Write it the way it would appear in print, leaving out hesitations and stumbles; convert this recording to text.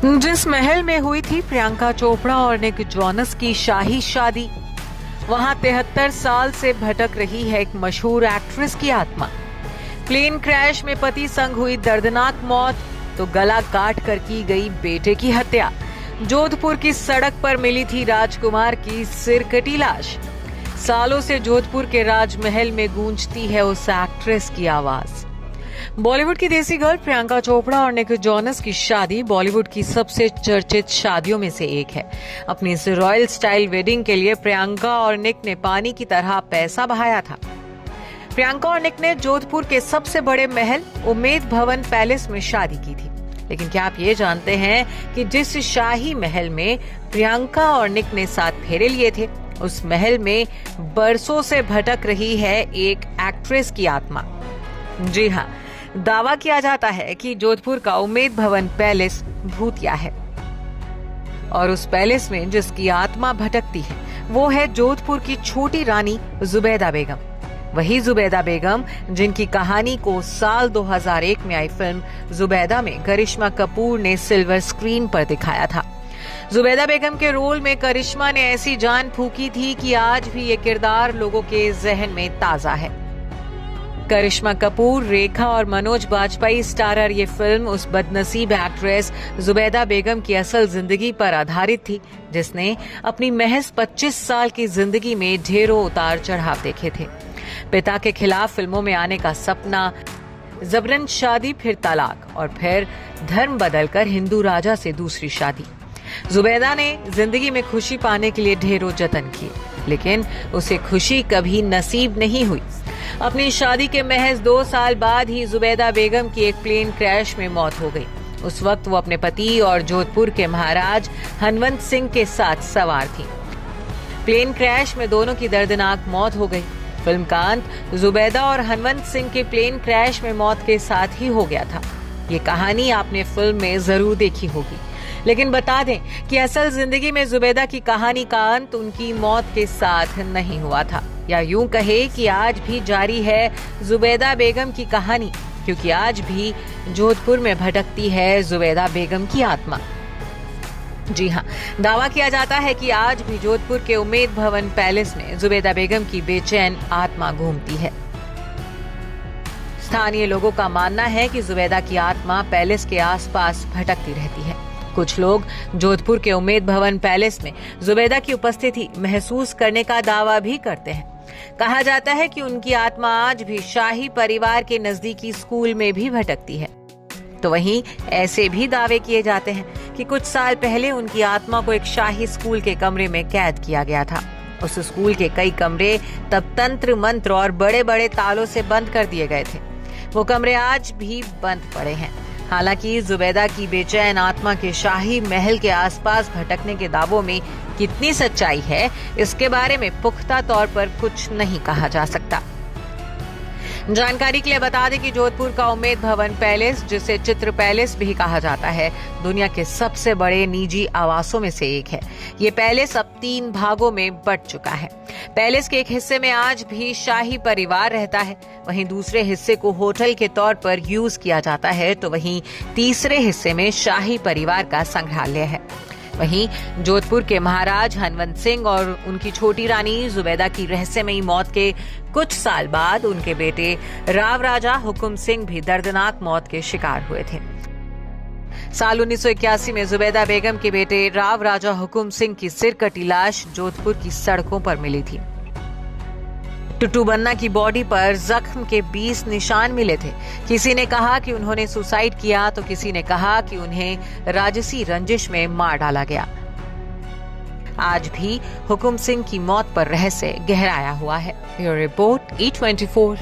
जिस महल में हुई थी प्रियंका चोपड़ा और निक जोनस की शाही शादी, वहां 73 साल से भटक रही है एक मशहूर एक्ट्रेस की आत्मा। प्लेन क्रैश में पति संग हुई दर्दनाक मौत, तो गला काट कर की गई बेटे की हत्या। जोधपुर की सड़क पर मिली थी राजकुमार की सिरकटी लाश। सालों से जोधपुर के राजमहल में गूंजती है उस एक्ट्रेस की आवाज। बॉलीवुड की देसी गर्ल प्रियंका चोपड़ा और निक जोनस की शादी बॉलीवुड की सबसे चर्चित शादियों में से एक है। अपनी इस रॉयल स्टाइल वेडिंग के लिए प्रियंका और निक ने पानी की तरह पैसा बहाया था। प्रियंका और निक ने जोधपुर के सबसे बड़े महल उम्मेद भवन पैलेस में शादी की थी। लेकिन क्या आप ये जानते हैं कि जिस शाही महल में प्रियंका और निक ने 7 फेरे लिए थे, उस महल में बरसों से भटक रही है एक एक्ट्रेस की आत्मा। जी हाँ, दावा किया जाता है कि जोधपुर का उम्मेद भवन पैलेस भूतिया है और उस पैलेस में जिसकी आत्मा भटकती है वो है जोधपुर की छोटी रानी जुबैदा बेगम। वही जुबैदा बेगम जिनकी कहानी को साल 2001 में आई फिल्म जुबैदा में करिश्मा कपूर ने सिल्वर स्क्रीन पर दिखाया था। जुबैदा बेगम के रोल में करिश्मा ने ऐसी जान फूंकी थी कि आज भी ये किरदार लोगों के जहन में ताजा है। करिश्मा कपूर, रेखा और मनोज बाजपेयी स्टारर ये फिल्म उस बदनसीब एक्ट्रेस जुबैदा बेगम की असल जिंदगी पर आधारित थी, जिसने अपनी महज 25 साल की जिंदगी में ढेरों उतार चढ़ाव देखे थे। पिता के खिलाफ फिल्मों में आने का सपना, जबरन शादी, फिर तलाक और फिर धर्म बदलकर हिंदू राजा से दूसरी शादी। जुबैदा ने जिंदगी में खुशी पाने के लिए ढेरों जतन किए, लेकिन उसे खुशी कभी नसीब नहीं हुई। अपनी शादी के महज 2 साल बाद ही जुबैदा बेगम की एक प्लेन क्रैश में मौत हो गई। उस वक्त वो अपने पति और जोधपुर के महाराज हनवंत सिंह के साथ सवार थी। प्लेन क्रैश में दोनों की दर्दनाक मौत हो गई। फिल्म का अंत जुबैदा और हनवंत सिंह के प्लेन क्रैश में मौत के साथ ही हो गया था। ये कहानी आपने फिल्म में जरूर देखी होगी, लेकिन बता दें कि असल जिंदगी में जुबैदा की कहानी का अंत उनकी मौत के साथ नहीं हुआ था, या यूं कहे कि आज भी जारी है जुबैदा बेगम की कहानी, क्योंकि आज भी जोधपुर में भटकती है जुबैदा बेगम की आत्मा। जी हाँ, दावा किया जाता है कि आज भी जोधपुर के उम्मेद भवन पैलेस में जुबैदा बेगम की बेचैन आत्मा घूमती है। स्थानीय लोगों का मानना है कि जुबैदा की आत्मा पैलेस के आसपास भटकती रहती है। कुछ लोग जोधपुर के उम्मेद भवन पैलेस में जुबैदा की उपस्थिति महसूस करने का दावा भी करते हैं। कहा जाता है कि उनकी आत्मा आज भी शाही परिवार के नजदीकी स्कूल में भी भटकती है। तो वहीं ऐसे भी दावे किए जाते हैं कि कुछ साल पहले उनकी आत्मा को एक शाही स्कूल के कमरे में कैद किया गया था। उस स्कूल के कई कमरे तब तंत्र मंत्र और बड़े बड़े तालों से बंद कर दिए गए थे। वो कमरे आज भी बंद पड़े हैं। हालांकि जुबैदा की बेचैन आत्मा के शाही महल के आसपास भटकने के दावों में कितनी सच्चाई है, इसके बारे में पुख्ता तौर पर कुछ नहीं कहा जा सकता। जानकारी के लिए बता दें कि जोधपुर का उम्मेद भवन पैलेस, जिसे चित्र पैलेस भी कहा जाता है, दुनिया के सबसे बड़े निजी आवासों में से एक है। ये पैलेस अब 3 भागों में बंट चुका है। पैलेस के एक हिस्से में आज भी शाही परिवार रहता है, वहीं दूसरे हिस्से को होटल के तौर पर यूज किया जाता है, तो वहीं तीसरे हिस्से में शाही परिवार का संग्रहालय है। वहीं जोधपुर के महाराज हनवंत सिंह और उनकी छोटी रानी जुबैदा की रहस्यमयी मौत के कुछ साल बाद उनके बेटे राव राजा हुकुम सिंह भी दर्दनाक मौत के शिकार हुए थे। साल 1981 में जुबैदा बेगम के बेटे राव राजा हुकुम सिंह की सिरकटी लाश जोधपुर की सड़कों पर मिली थी। टुटू बन्ना की बॉडी पर जख्म के 20 निशान मिले थे। किसी ने कहा कि उन्होंने सुसाइड किया, तो किसी ने कहा कि उन्हें राजसी रंजिश में मार डाला गया। आज भी हुकुम सिंह की मौत पर रहस्य गहराया हुआ है। Bureau report E24।